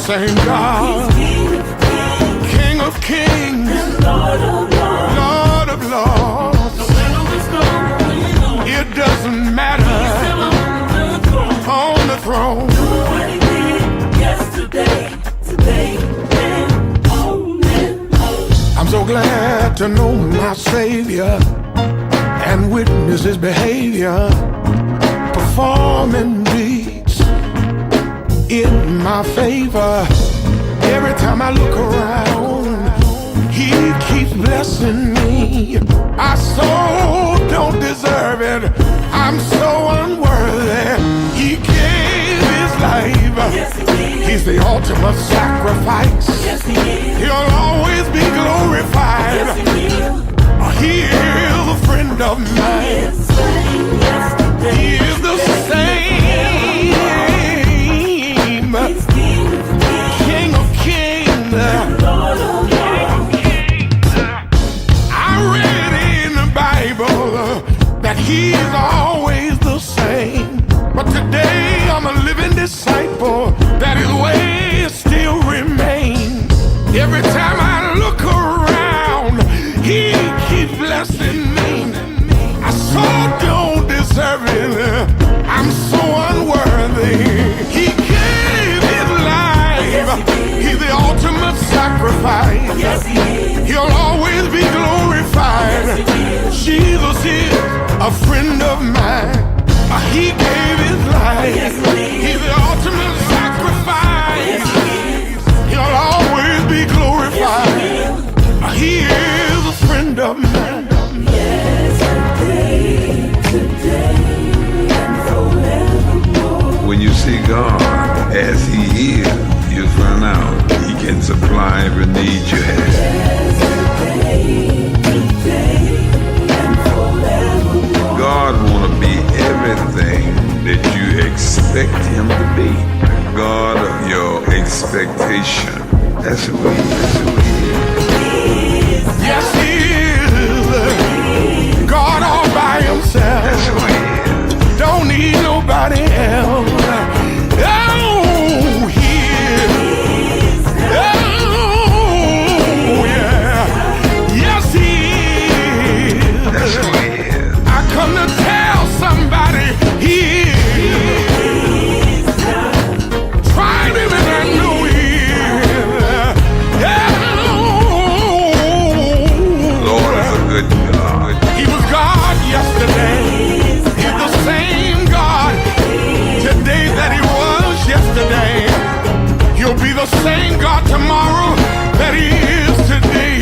same God, King of kings, Lord of lords. It doesn't matter, on the throne. Yesterday, today, and on and on. I'm so glad to know my Savior and witness his behavior, performing deeds in my favor. Every time I look around, he keeps blessing me. I so don't deserve it, I'm so unworthy. He gave his life, yes, he's the ultimate sacrifice. Yes, he'll always be glorified. Yes, he is a friend of mine. He is the same King of kings, Lord of lords. I read in the Bible that he's always the same, but today I'm a living disciple that his ways still remain. Every time I look around, he keeps blessing me. I so don't deserve it, I'm so unworthy. He gave his life, he's the ultimate sacrifice. Yes, he'll always be glorified. Jesus is a friend of mine. He gave his life, he's the ultimate sacrifice. He'll always be glorified. He is a friend of mine. Yesterday, today, and forevermore. When you see God as he is, you find out he can supply every need you have. Yesterday, today, and forevermore. God want to be everything that you expect him to be. God of your expectation. That's who he is. Yes, he is. God all by himself. That's who he is. Don't need nobody else. Oh, he is. Oh, yeah. Yes, he is. That's who he is. I come to tell somebody he is. Tried him and I know he is. Lord is a good God. He was God yesterday. He's the same God today that he was yesterday. He'll be the same God tomorrow that he is today.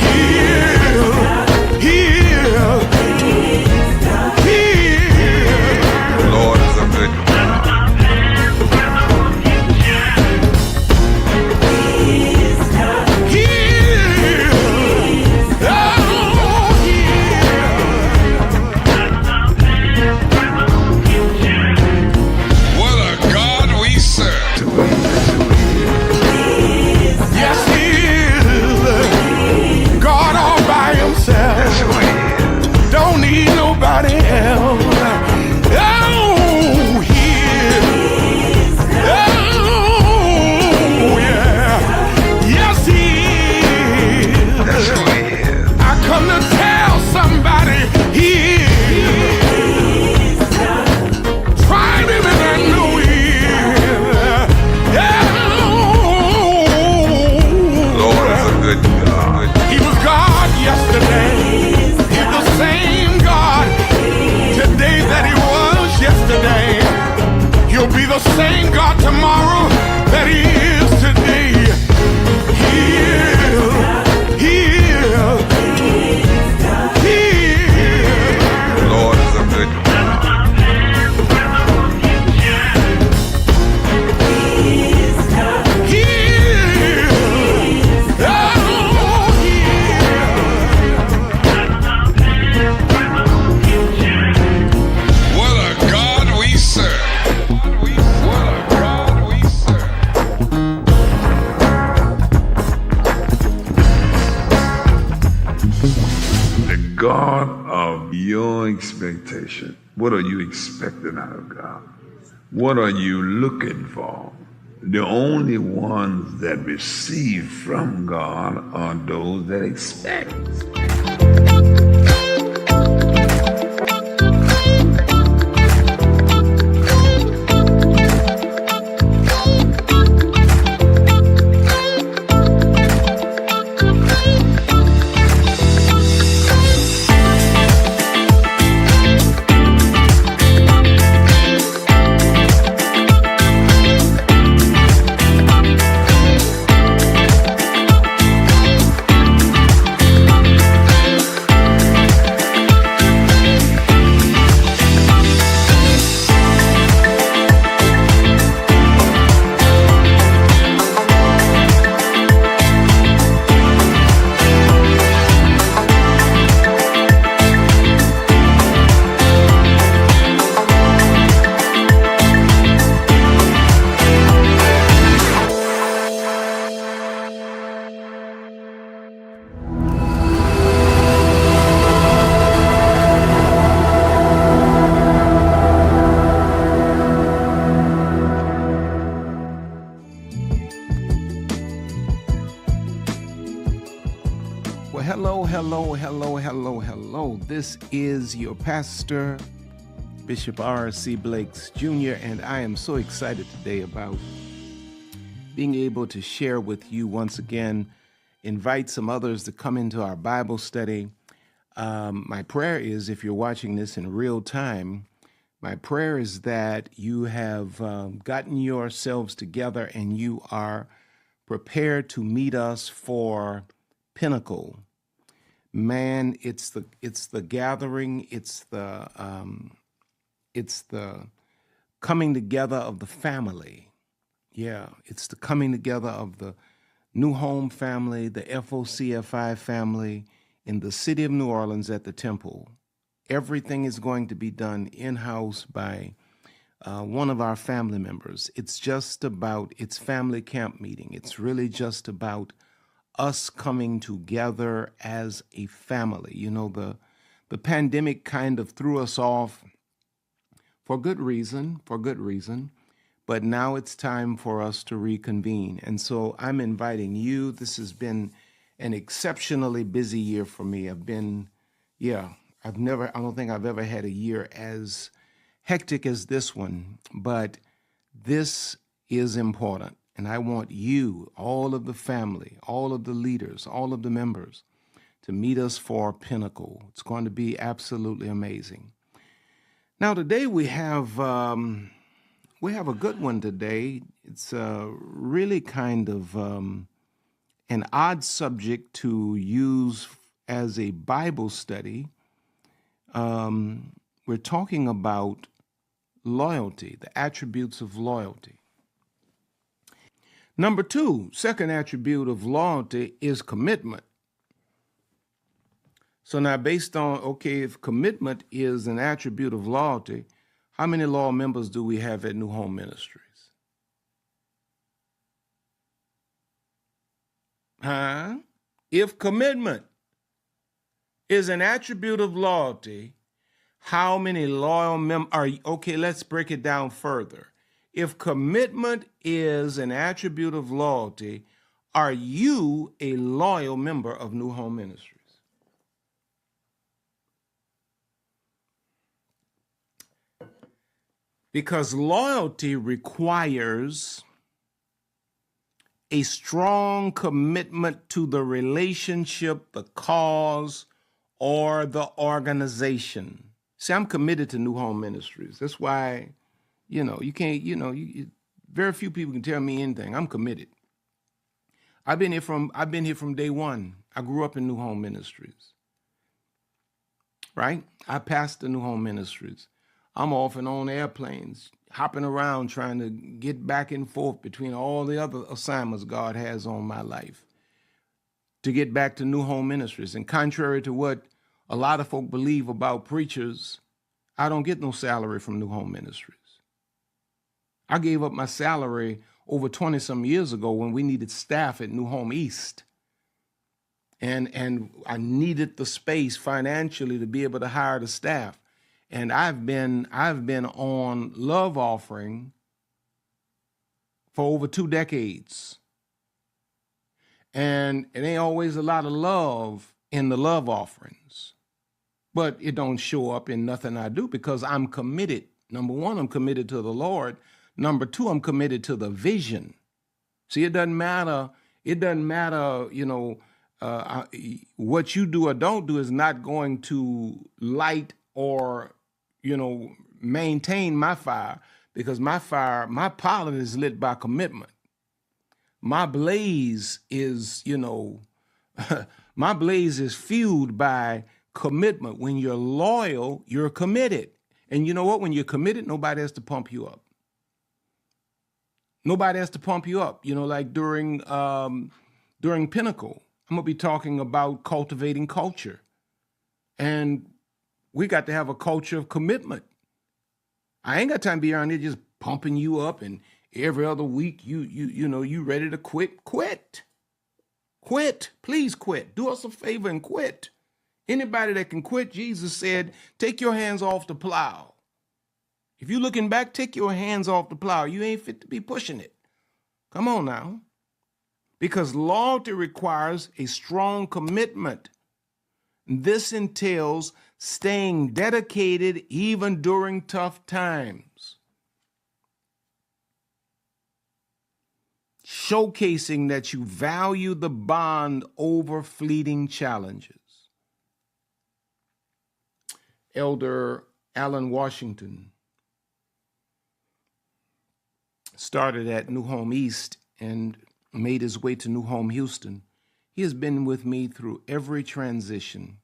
He is. He is. He is. Lord is a good God. He is. Oh, he What a God we serve. yes, he is. God all by himself. That's who he is. Don't need nobody else. Oh, he is. Oh, yeah. Yes, he is. That's who he is. I come to tell somebody he is. Tried him and I know he is. Lord is a good God. He was God yesterday. He's the same God today that he was yesterday. He'll be the same God tomorrow that he is today. He is. He is. He is. Lord is a good God. He is. Oh, he is. What a God we serve. What a God we serve. The God of your expectation. What are you expecting out of God? What are you looking for? The only ones that receive from God are those that expect. Well, hello. This is your pastor, Bishop R.C. Blakes Jr., and I am so excited today about being able to share with you once again, invite some others to come into our Bible study. My prayer is, if you're watching this in real time, my prayer is that you have gotten yourselves together and you are prepared to meet us for Pinnacle. Man, it's the gathering, it's the coming together of the family. Yeah, it's the coming together of the New Home family, the FOCFI family in the city of New Orleans at the temple. Everything is going to be done in-house by one of our family members. It's family camp meeting. It's really just about us coming together as a family. You know, the pandemic kind of threw us off for good reason, but now it's time for us to reconvene. And so I'm inviting you. This has been an exceptionally busy year for me. I don't think I've ever had a year as hectic as this one, but this is important. And I want you, all of the family, all of the leaders, all of the members, to meet us for Pinnacle. It's going to be absolutely amazing. Now, today we have a good one today. It's really kind of an odd subject to use as a Bible study. We're talking about loyalty, the attributes of loyalty. Number two, second attribute of loyalty is commitment. So now based on, if commitment is an attribute of loyalty, how many loyal members do we have at New Home Ministries? If commitment is an attribute of loyalty, how many loyal members let's break it down further. If commitment is an attribute of loyalty, are you a loyal member of New Home Ministries? Because loyalty requires a strong commitment to the relationship, the cause, or the organization. See, I'm committed to New Home Ministries. That's why, very few people can tell me anything. I'm committed. I've been here from day one. I grew up in New Home Ministries. Right? I pastor New Home Ministries. I'm often on airplanes, hopping around trying to get back and forth between all the other assignments God has on my life to get back to New Home Ministries. And contrary to what a lot of folk believe about preachers, I don't get no salary from New Home Ministries. I gave up my salary over 20-some years ago when we needed staff at New Home East. And I needed the space financially to be able to hire the staff. And I've been on love offering for over 2 decades. And it ain't always a lot of love in the love offerings, but it don't show up in nothing I do because I'm committed. Number one, I'm committed to the Lord. Number two, I'm committed to the vision. See, it doesn't matter. What you do or don't do is not going to light or, maintain my fire, because my pilot is lit by commitment. My blaze is, my blaze is fueled by commitment. When you're loyal, you're committed. And you know what? When you're committed, nobody has to pump you up. Nobody has to pump you up. Like during Pinnacle, I'm going to be talking about cultivating culture. And we got to have a culture of commitment. I ain't got time to be around here just pumping you up and every other week you ready to quit. Quit. Please quit. Do us a favor and quit. Anybody that can quit, Jesus said, take your hands off the plow. If you're looking back, take your hands off the plow. You ain't fit to be pushing it. Come on now. Because loyalty requires a strong commitment. This entails staying dedicated even during tough times. Showcasing that you value the bond over fleeting challenges. Elder Alan Washington started at New Home East and made his way to New Home Houston. He has been with me through every transition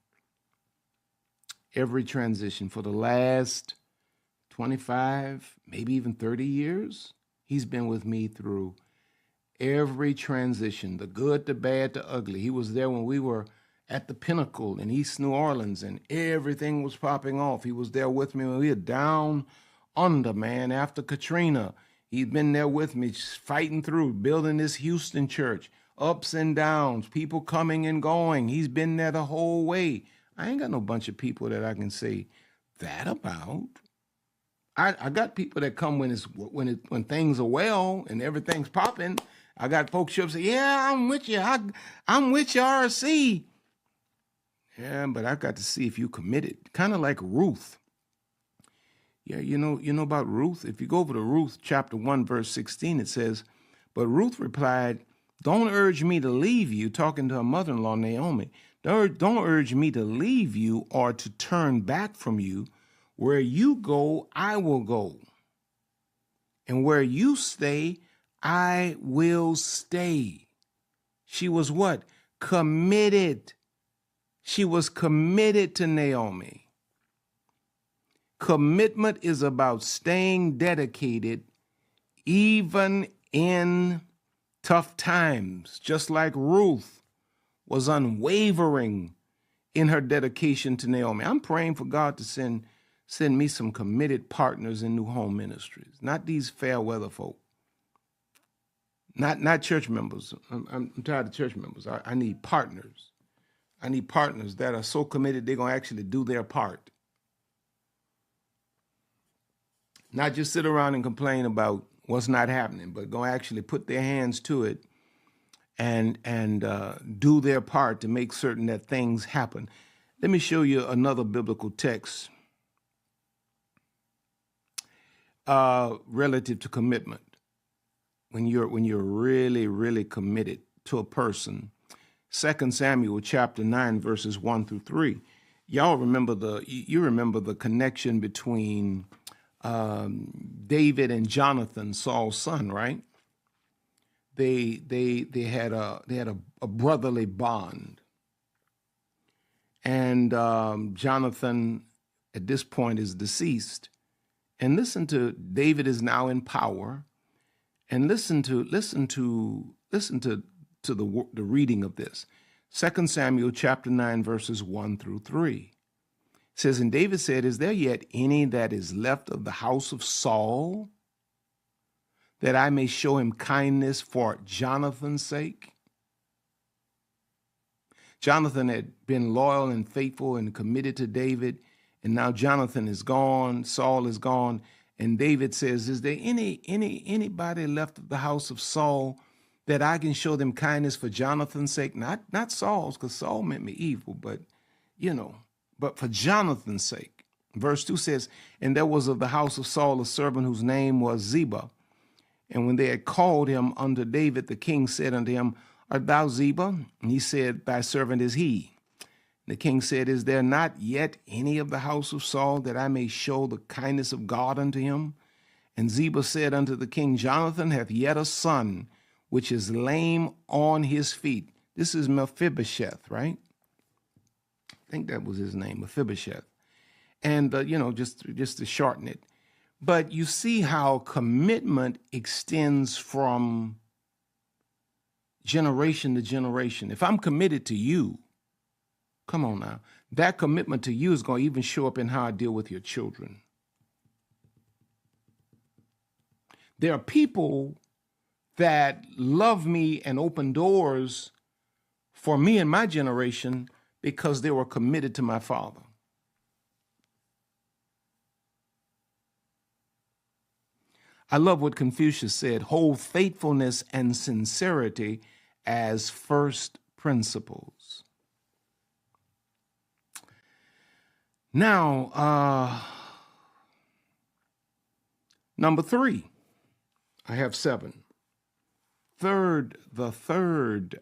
for the last 25, maybe even 30 years. He's been with me through every transition, the good, the bad, the ugly. He was there when we were at the Pinnacle in East New Orleans and everything was popping off. He was there with me when we were down under, man, after Katrina. He'd been there with me, fighting through, building this Houston church, ups and downs, people coming and going. He's been there the whole way. I ain't got no bunch of people that I can say that about. I got people that come when things are well and everything's popping. I got folks show up and say, yeah, I'm with you. I'm with you, RC. Yeah, but I got to see if you committed. Kind of like Ruth. Yeah, you know about Ruth? If you go over to Ruth chapter 1, verse 16, it says, but Ruth replied, don't urge me to leave you, talking to her mother-in-law, Naomi. Don't urge me to leave you or to turn back from you. Where you go, I will go. And where you stay, I will stay. She was what? Committed. She was committed to Naomi. Commitment is about staying dedicated even in tough times, just like Ruth was unwavering in her dedication to Naomi. I'm praying for God to send me some committed partners in New Home Ministries, not these fair weather folk, not church members. I'm tired of church members. I need partners. I need partners that are so committed they're going to actually do their part. Not just sit around and complain about what's not happening, but going to actually put their hands to it and do their part to make certain that things happen. Let me show you another biblical text relative to commitment. When you're really, really committed to a person. 2 Samuel chapter 9, verses 1 through 3. Y'all remember the connection between David and Jonathan, Saul's son, right? They had a brotherly bond. And Jonathan at this point is deceased. And listen to David is now in power. And listen to the reading of this. 2 Samuel chapter 9, verses 1 through 3. It says, and David said, is there yet any that is left of the house of Saul, that I may show him kindness for Jonathan's sake? Jonathan had been loyal and faithful and committed to David, and now Jonathan is gone, Saul is gone, And David says, is there anybody left of the house of Saul that I can show them kindness for Jonathan's sake? Not Saul's, because Saul meant me evil, but, but for Jonathan's sake. Verse 2 says, and there was of the house of Saul a servant whose name was Ziba. And when they had called him unto David, the king said unto him, art thou Ziba? And he said, thy servant is he. The king said, is there not yet any of the house of Saul that I may show the kindness of God unto him? And Ziba said unto the king, Jonathan hath yet a son, which is lame on his feet. This is Mephibosheth, right? I think that was his name, Mephibosheth. And, just to shorten it. But you see how commitment extends from generation to generation. If I'm committed to you, come on now, that commitment to you is going to even show up in how I deal with your children. There are people that love me and open doors for me and my generation because they were committed to my father. I love what Confucius said, hold faithfulness and sincerity as first principles. Now, number 3, I have 7. The third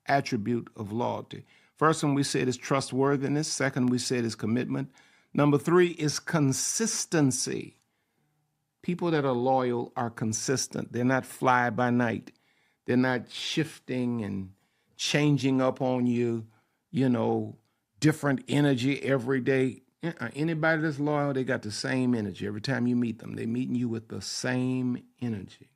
attribute of loyalty. First one we said is trustworthiness. Second we said is commitment. Number 3 is consistency. People that are loyal are consistent. They're not fly by night. They're not shifting and changing up on you, different energy every day. Anybody that's loyal, they got the same energy. Every time you meet them, they're meeting you with the same energy.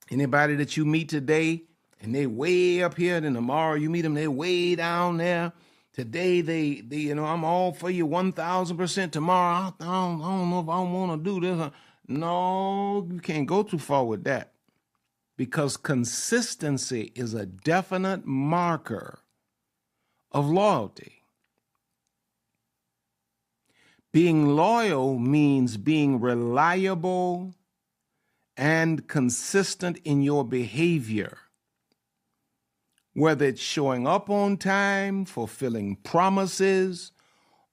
Anybody that you meet today and they way up here, then tomorrow you meet them, they way down there. Today, they I'm all for you 1,000%. Tomorrow, I don't know if I want to do this. No, you can't go too far with that, because consistency is a definite marker of loyalty. Being loyal means being reliable and consistent in your behavior. Whether it's showing up on time, fulfilling promises,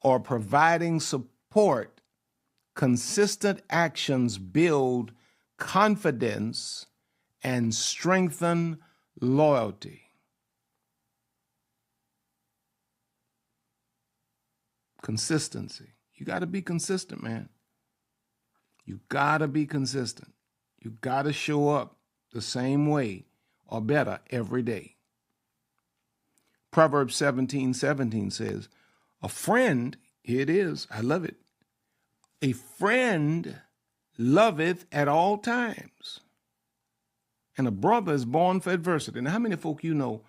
or providing support, consistent actions build confidence and strengthen loyalty. Consistency. You got to be consistent, man. You got to be consistent. You got to show up the same way or better every day. Proverbs 17:17 says, a friend, here it is, I love it. A friend loveth at all times, and a brother is born for adversity. Now, how many folk you know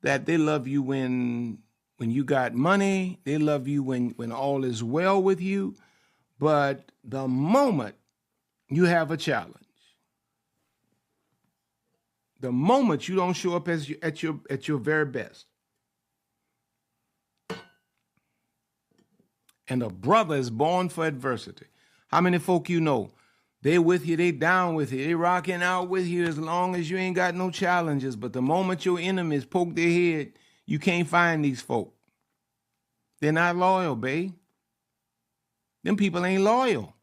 that they love you when you got money, they love you when all is well with you, but the moment you have a challenge, the moment you don't show up at your very best, and a brother is born for adversity. How many folk you know, they with you, they down with you, they rocking out with you as long as you ain't got no challenges, but the moment your enemies poke their head, you can't find these folk. They're not loyal, babe. Them people ain't loyal.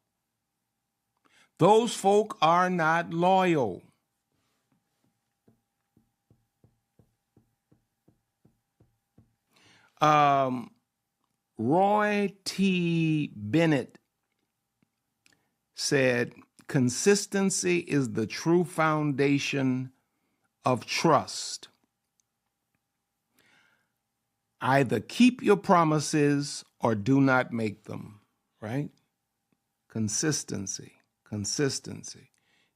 Those folk are not loyal. Roy T. Bennett said, consistency is the true foundation of trust. Either keep your promises or do not make them, right? Consistency.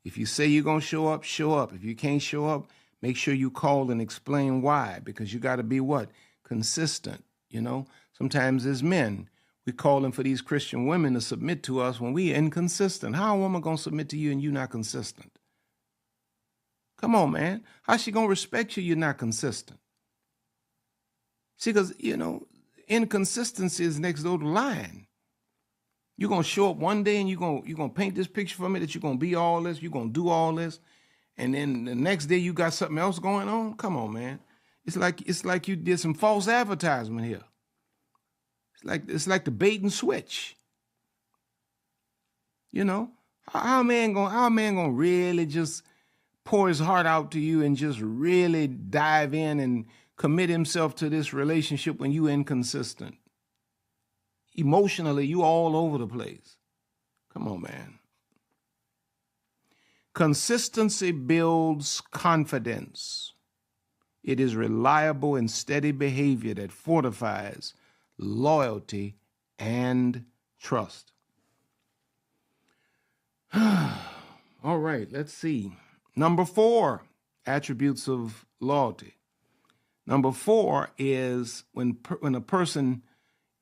If you say you're going to show up, show up. If you can't show up, make sure you call and explain why, because you got to be what? Consistent, Sometimes as men, we calling for these Christian women to submit to us when we inconsistent. How a woman going to submit to you and you not consistent? Come on, man. How's she going to respect you? You're not consistent. See, because, inconsistency is next door to lying. You're going to show up one day and you're going to paint this picture for me that you're going to be all this, you're going to do all this, and then the next day you got something else going on? Come on, man. It's like you did some false advertisement here. It's like the bait and switch. You know, how a man gonna really just pour his heart out to you and just really dive in and commit himself to this relationship when you inconsistent? Emotionally, you all over the place. Come on, man. Consistency builds confidence. It is reliable and steady behavior that fortifies loyalty and trust. All right, let's see. Number 4, attributes of loyalty. Number 4 is when a person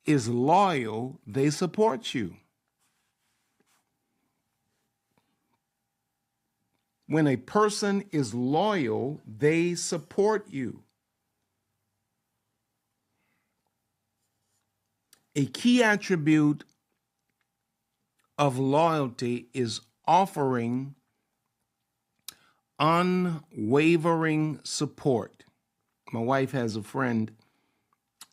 is loyal, they support you. When a person is loyal, they support you. A key attribute of loyalty is offering unwavering support. My wife has a friend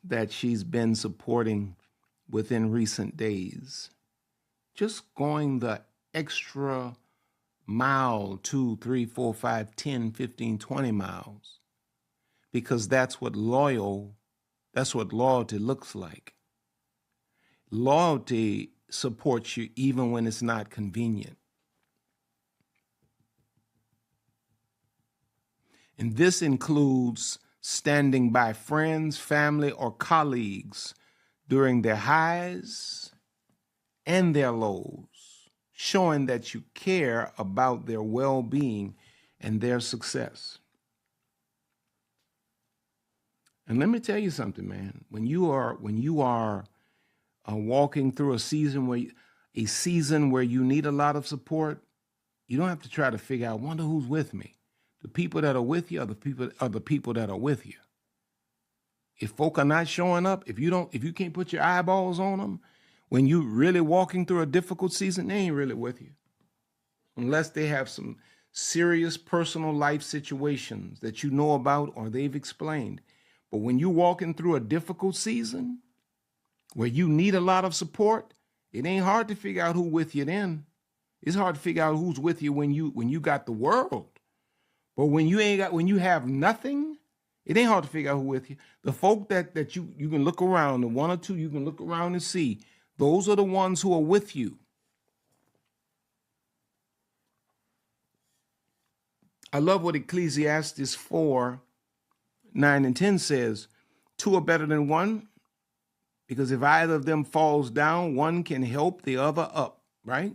that she's been supporting within recent days. Just going the extra mile, 2, 3, 4, 5, 10, 15, 20 miles, because that's what loyalty looks like. Loyalty supports you even when it's not convenient. And this includes standing by friends, family, or colleagues during their highs and their lows, showing that you care about their well-being and their success. And let me tell you something, man. When you are walking through a season where you need a lot of support, you don't have to try to figure out, wonder who's with me. The people that are with you are the people that are with you. If folk are not showing up, if you can't put your eyeballs on them, when you really walking through a difficult season, they ain't really with you. Unless they have some serious personal life situations that you know about or they've explained. But when you walking through a difficult season where you need a lot of support, it ain't hard to figure out who with you then. It's hard to figure out who's with you when you got the world. But when you have nothing, it ain't hard to figure out who with you. The folk that you can look around, the one or two you can look around and see, those are the ones who are with you. I love what Ecclesiastes 4, 9 and 10 says. 2 are better than 1, because if either of them falls down, one can help the other up, right?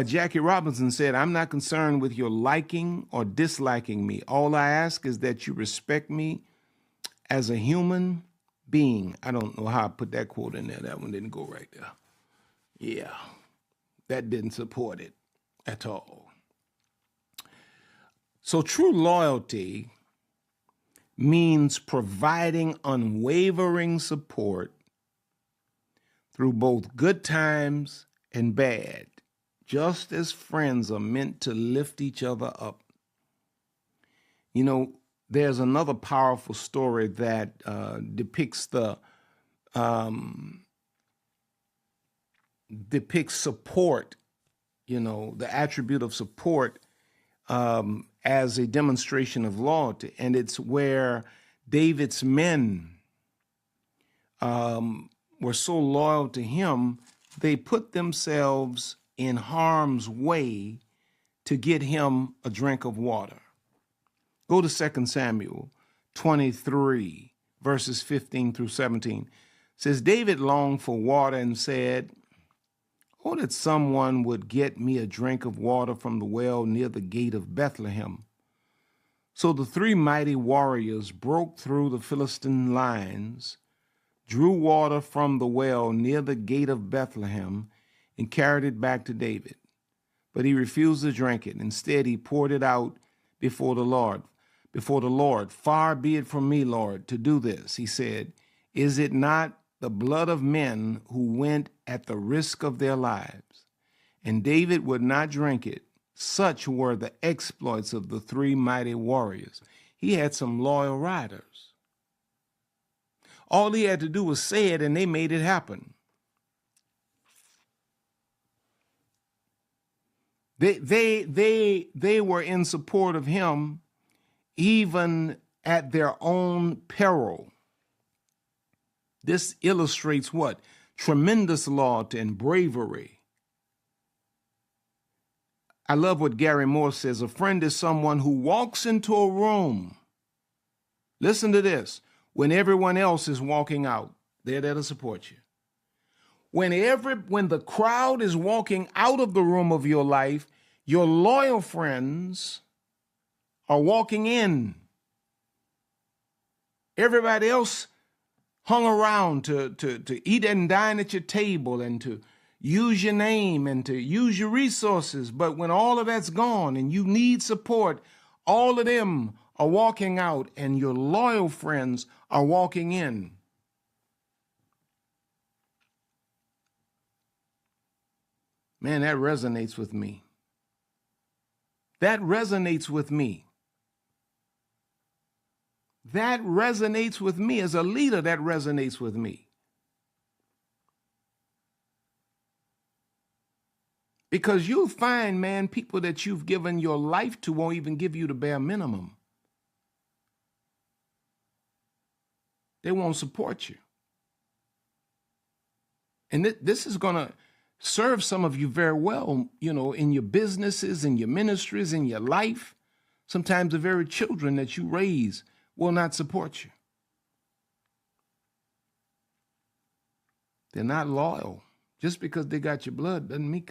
Jackie Robinson said, I'm not concerned with your liking or disliking me. All I ask is that you respect me as a human being. I don't know how I put that quote in there. That one didn't go right there. Yeah, that didn't support it at all. So true loyalty means providing unwavering support through both good times and bad, just as friends are meant to lift each other up. You know, there's another powerful story that depicts support, the attribute of support as a demonstration of loyalty. And it's where David's men were so loyal to him, they put themselves in harm's way to get him a drink of water. Go to 2 Samuel 23, verses 15 through 17. It says, David longed for water and said, oh, that someone would get me a drink of water from the well near the gate of Bethlehem. So the 3 mighty warriors broke through the Philistine lines, drew water from the well near the gate of Bethlehem, and carried it back to David. But he refused to drink it. Instead, he poured it out before the Lord. Far be it from me, Lord, to do this, he said. Is it not the blood of men who went at the risk of their lives? And David would not drink it. Such were the exploits of the three mighty warriors. He had some loyal riders. All he had to do was say it, and they made it happen. They were in support of him, even at their own peril. This illustrates what? Tremendous loyalty and bravery. I love what Gary Moore says. A friend is someone who walks into a room. Listen to this. When everyone else is walking out, they're there to support you. When the crowd is walking out of the room of your life, your loyal friends are walking in. Everybody else hung around to eat and dine at your table and to use your name and to use your resources. But when all of that's gone and you need support, all of them are walking out and your loyal friends are walking in. Man, that resonates with me. That resonates with me. That resonates with me. As a leader, that resonates with me. Because you'll find, man, people that you've given your life to won't even give you the bare minimum. They won't support you. And this is going to serve some of you very well, in your businesses, in your ministries, in your life. Sometimes the very children that you raise will not support you. They're not loyal. Just because they got your blood doesn't make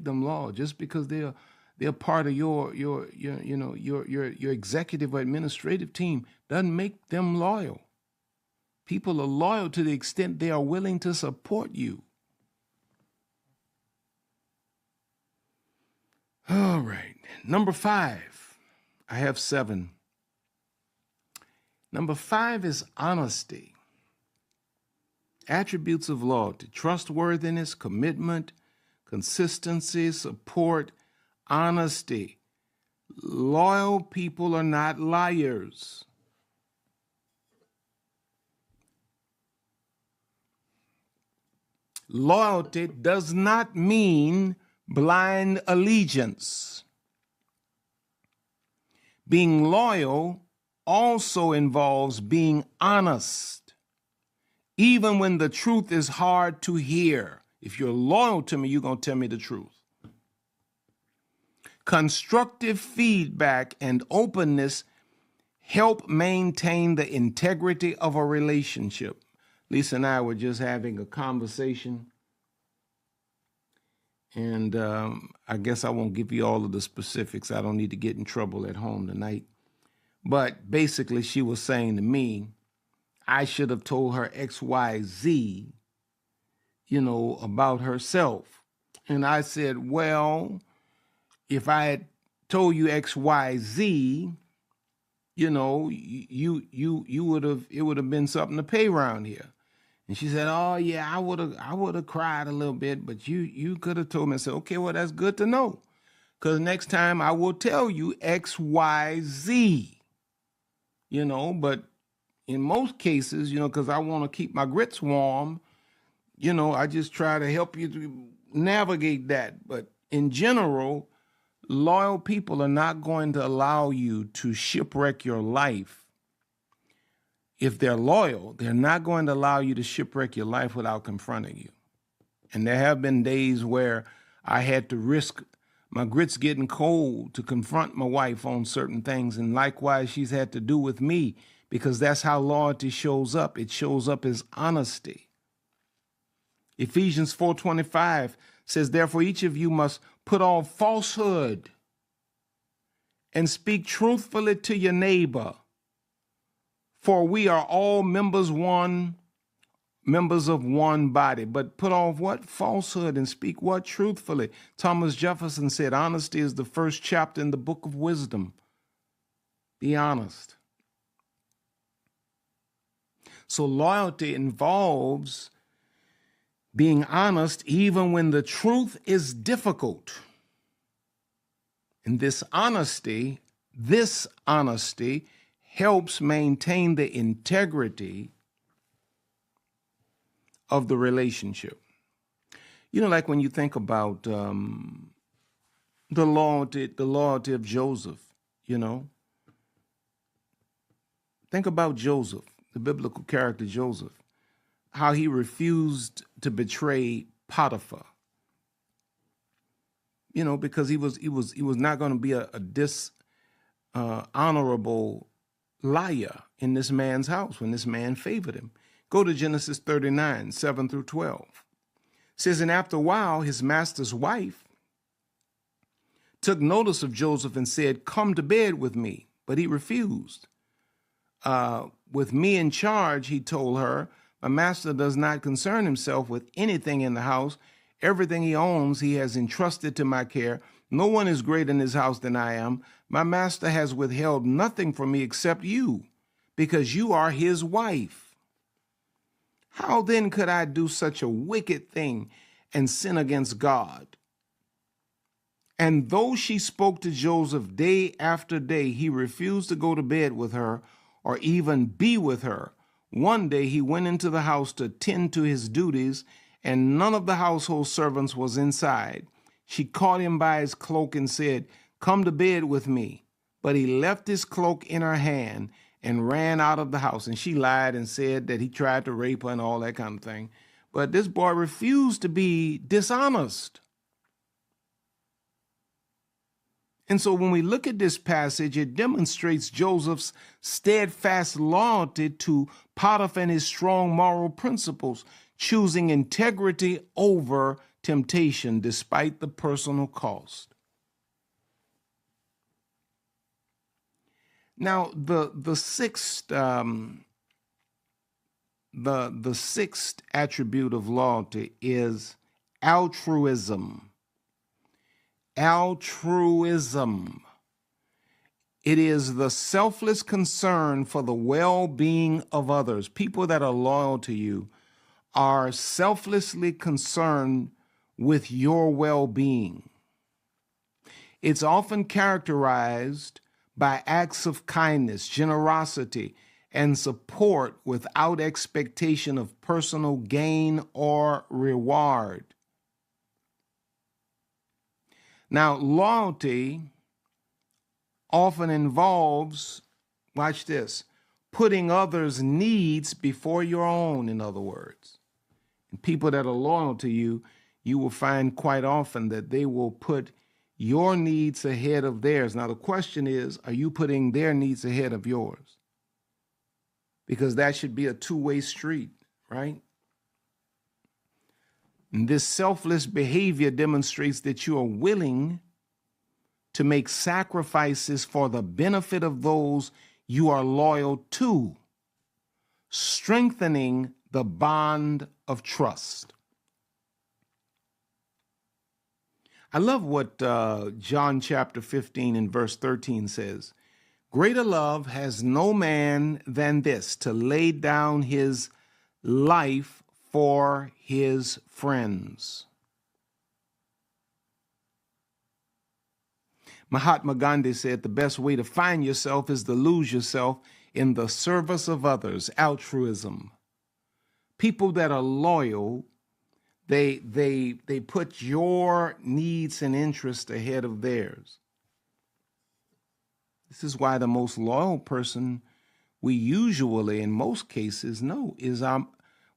them loyal. Just because they're part of your executive or administrative team doesn't make them loyal. People are loyal to the extent they are willing to support you. All right. Number 5. I have 7. Number 5 is honesty. Attributes of loyalty: trustworthiness, commitment, consistency, support, honesty. Loyal people are not liars. Loyalty does not mean blind allegiance. Being loyal also involves being honest, even when the truth is hard to hear. If you're loyal to me, you're going to tell me the truth. Constructive feedback and openness help maintain the integrity of a relationship. Lisa and I were just having a conversation, and I guess I won't give you all of the specifics. I don't need to get in trouble at home tonight. But basically, she was saying to me, I should have told her XYZ, about herself. And I said, well, if I had told you XYZ, you would have, it would have been something to pay around here. And she said, oh yeah, I would have cried a little bit, but you could have told me. I said, okay, well, that's good to know. Because next time I will tell you XYZ, but in most cases, because I want to keep my grits warm, I just try to help you to navigate that. But in general, loyal people are not going to allow you to shipwreck your life. If they're loyal, they're not going to allow you to shipwreck your life without confronting you. And there have been days where I had to risk my grits getting cold to confront my wife on certain things. And likewise, she's had to do with me, because that's how loyalty shows up. It shows up as honesty. Ephesians 4:25 says, therefore, each of you must put off falsehood and speak truthfully to your neighbor. For we are all members of one body. But put off what? Falsehood, and speak what? Truthfully. Thomas Jefferson said, honesty is the first chapter in the book of wisdom. Be honest. So loyalty involves being honest even when the truth is difficult. And this honesty helps maintain the integrity of the relationship. You know, like when you think about the loyalty of Joseph, you know. Think about Joseph, the biblical character Joseph, how he refused to betray Potiphar. You know, because he was not going to be a dishonorable liar in this man's house when this man favored him. Go to Genesis 39, 7 through 12. It says, and after a while, his master's wife took notice of Joseph and said, come to bed with me. But he refused. With me in charge, he told her, my master does not concern himself with anything in the house. Everything he owns, he has entrusted to my care. No one is greater in his house than I am. My master has withheld nothing from me except you, because you are his wife. How then could I do such a wicked thing and sin against God? And though she spoke to Joseph day after day, he refused to go to bed with her or even be with her. One day he went into the house to tend to his duties, and none of the household servants was inside. She caught him by his cloak and said, come to bed with me. But he left his cloak in her hand and ran out of the house. And she lied and said that he tried to rape her and all that kind of thing. But this boy refused to be dishonest. And so when we look at this passage, it demonstrates Joseph's steadfast loyalty to Potiphar and his strong moral principles, choosing integrity over temptation despite the personal cost. Now, the sixth attribute of loyalty is altruism. Altruism. It is the selfless concern for the well-being of others. People that are loyal to you are selflessly concerned with your well-being. It's often characterized by acts of kindness, generosity, and support without expectation of personal gain or reward. Now, loyalty often involves, watch this, putting others' needs before your own, in other words. And people that are loyal to you, you will find quite often that they will put your needs ahead of theirs. Now, the question is, are you putting their needs ahead of yours? Because that should be a two-way street, right? And this selfless behavior demonstrates that you are willing to make sacrifices for the benefit of those you are loyal to, strengthening the bond of trust. I love what John chapter 15 and verse 13 says. Greater love has no man than this, to lay down his life for his friends. Mahatma Gandhi said the best way to find yourself is to lose yourself in the service of others, altruism. People that are loyal, they put your needs and interests ahead of theirs. This is why the most loyal person we usually, in most cases, know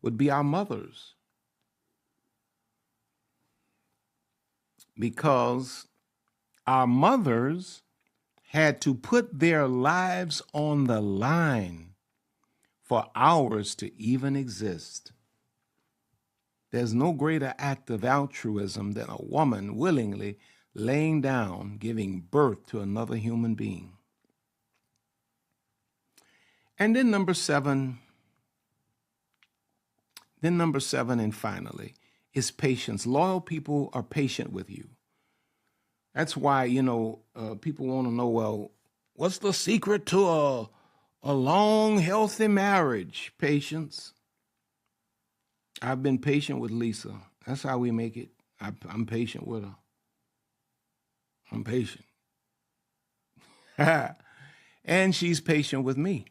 would be our mothers. Because our mothers had to put their lives on the line for ours to even exist. There's no greater act of altruism than a woman willingly laying down, giving birth to another human being. And then number seven, and finally, is patience. Loyal people are patient with you. That's why, people want to know, well, what's the secret to a long, healthy marriage. Patience. I've been patient with Lisa. That's how we make it. I'm patient with her. I'm patient. And she's patient with me.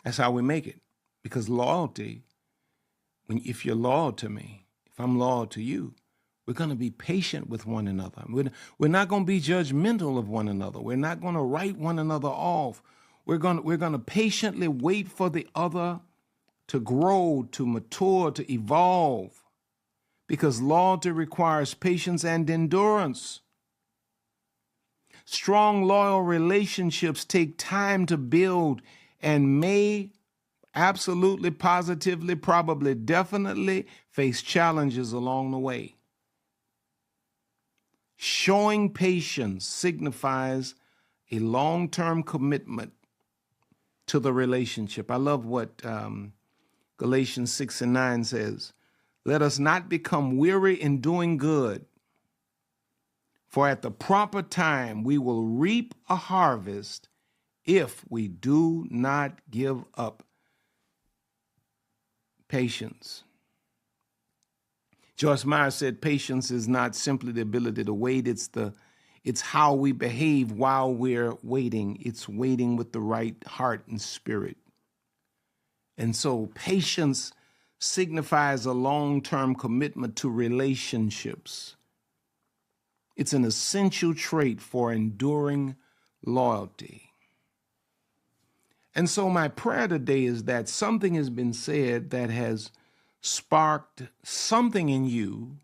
That's how we make it. Because loyalty, if you're loyal to me, if I'm loyal to you, we're going to be patient with one another. We're not going to be judgmental of one another. We're not going to write one another off. We're going to patiently wait for the other to grow, to mature, to evolve. Because loyalty requires patience and endurance. Strong, loyal relationships take time to build and may absolutely, positively, probably, definitely face challenges along the way. Showing patience signifies a long-term commitment to the relationship. I love what Galatians 6:9 says. Let us not become weary in doing good, for at the proper time we will reap a harvest if we do not give up. Patience. Joyce Meyer said patience is not simply the ability to wait, it's how we behave while we're waiting. It's waiting with the right heart and spirit. And so patience signifies a long-term commitment to relationships. It's an essential trait for enduring loyalty. And so my prayer today is that something has been said that has sparked something in you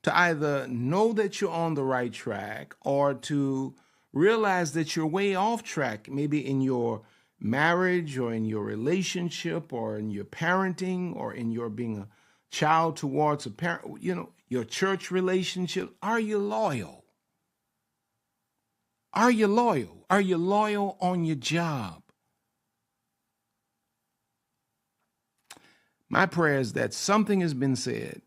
to either know that you're on the right track or to realize that you're way off track, maybe in your marriage or in your relationship or in your parenting or in your being a child towards a parent, your church relationship. Are you loyal? Are you loyal? Are you loyal on your job? My prayer is that something has been said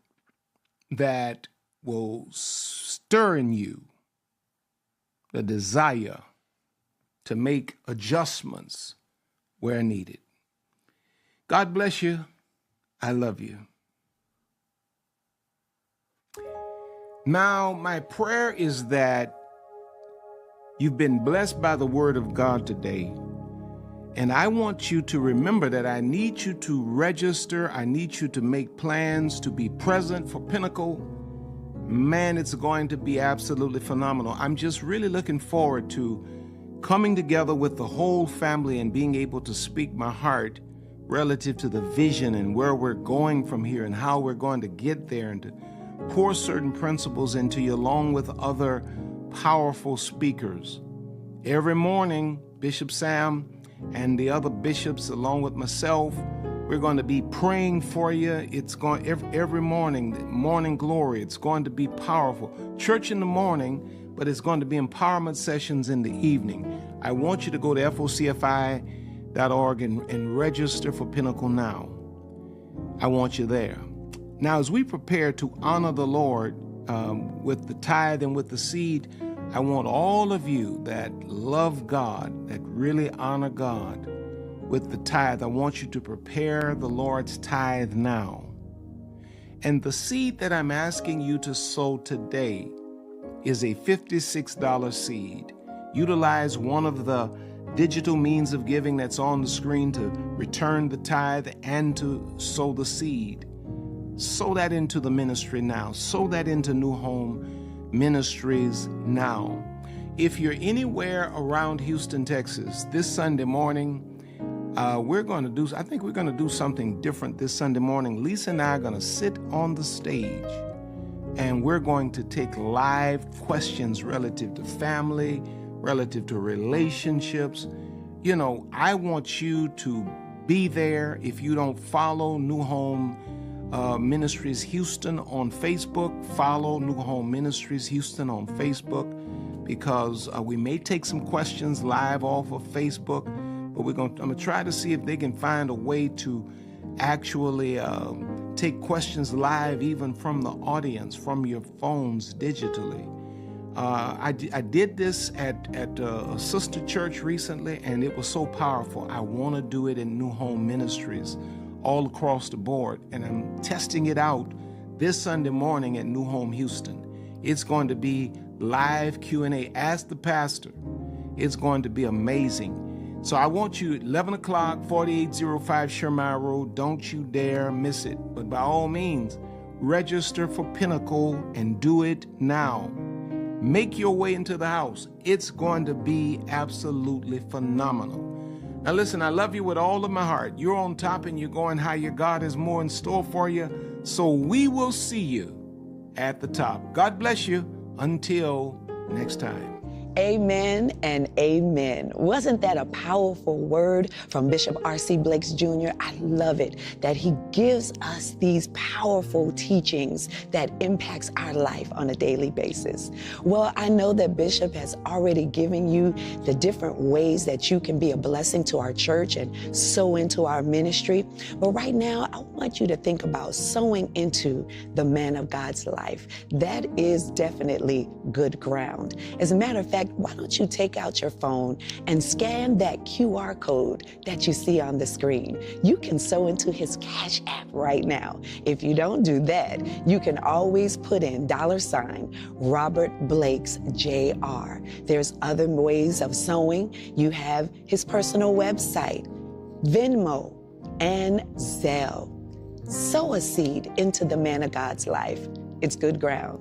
that will stir in you the desire to make adjustments where needed. God bless you. I love you. Now, my prayer is that you've been blessed by the word of God today. And I want you to remember that I need you to register. I need you to make plans to be present for Pinnacle. Man, it's going to be absolutely phenomenal. I'm just really looking forward to coming together with the whole family and being able to speak my heart relative to the vision and where we're going from here and how we're going to get there, and to pour certain principles into you along with other powerful speakers. Every morning, Bishop Sam and the other bishops, along with myself, we're going to be praying for you. It's going every morning, morning glory. It's going to be powerful. Church in the morning, but it's going to be empowerment sessions in the evening. I want you to go to FOCFI.org and register for Pinnacle now. I want you there. Now, as we prepare to honor the Lord with the tithe and with the seed, I want all of you that love God, that really honor God with the tithe, I want you to prepare the Lord's tithe now. And the seed that I'm asking you to sow today is a $56 seed. Utilize one of the digital means of giving that's on the screen to return the tithe and to sow the seed. Sow that into the ministry now. Sow that into New Home Ministries now. If you're anywhere around Houston, Texas, this Sunday morning, I think we're going to do something different this Sunday morning. Lisa and I are going to sit on the stage and we're going to take live questions relative to family, relative to relationships. I want you to be there. If you don't follow New Home Ministries Houston on Facebook, follow New Home Ministries Houston on Facebook, because we may take some questions live off of Facebook, but I'm going to try to see if they can find a way to actually take questions live even from the audience, from your phones digitally. I did this at a sister church recently, and it was so powerful. I want to do it in New Home Ministries all across the board, and I'm testing it out this Sunday morning at New Home Houston. It's going to be live Q&A. Ask the pastor. It's going to be amazing. So I want you at 11 o'clock, 4805 Shermire Road. Don't you dare miss it. But by all means, register for Pinnacle and do it now. Make your way into the house. It's going to be absolutely phenomenal. Now listen, I love you with all of my heart. You're on top and you're going higher. God has more in store for you. So we will see you at the top. God bless you. Until next time. Amen and amen. Wasn't that a powerful word from Bishop R.C. Blakes Jr.? I love it that he gives us these powerful teachings that impacts our life on a daily basis. Well, I know that Bishop has already given you the different ways that you can be a blessing to our church and sow into our ministry. But right now, I want you to think about sowing into the man of God's life. That is definitely good ground. As a matter of fact, why don't you take out your phone and scan that QR code that you see on the screen? You can sow into his Cash App right now. If you don't do that, you can always put in $RobertBLAKESJR. There's other ways of sowing. You have his personal website, Venmo, and Zelle. Sow a seed into the man of God's life. It's good ground.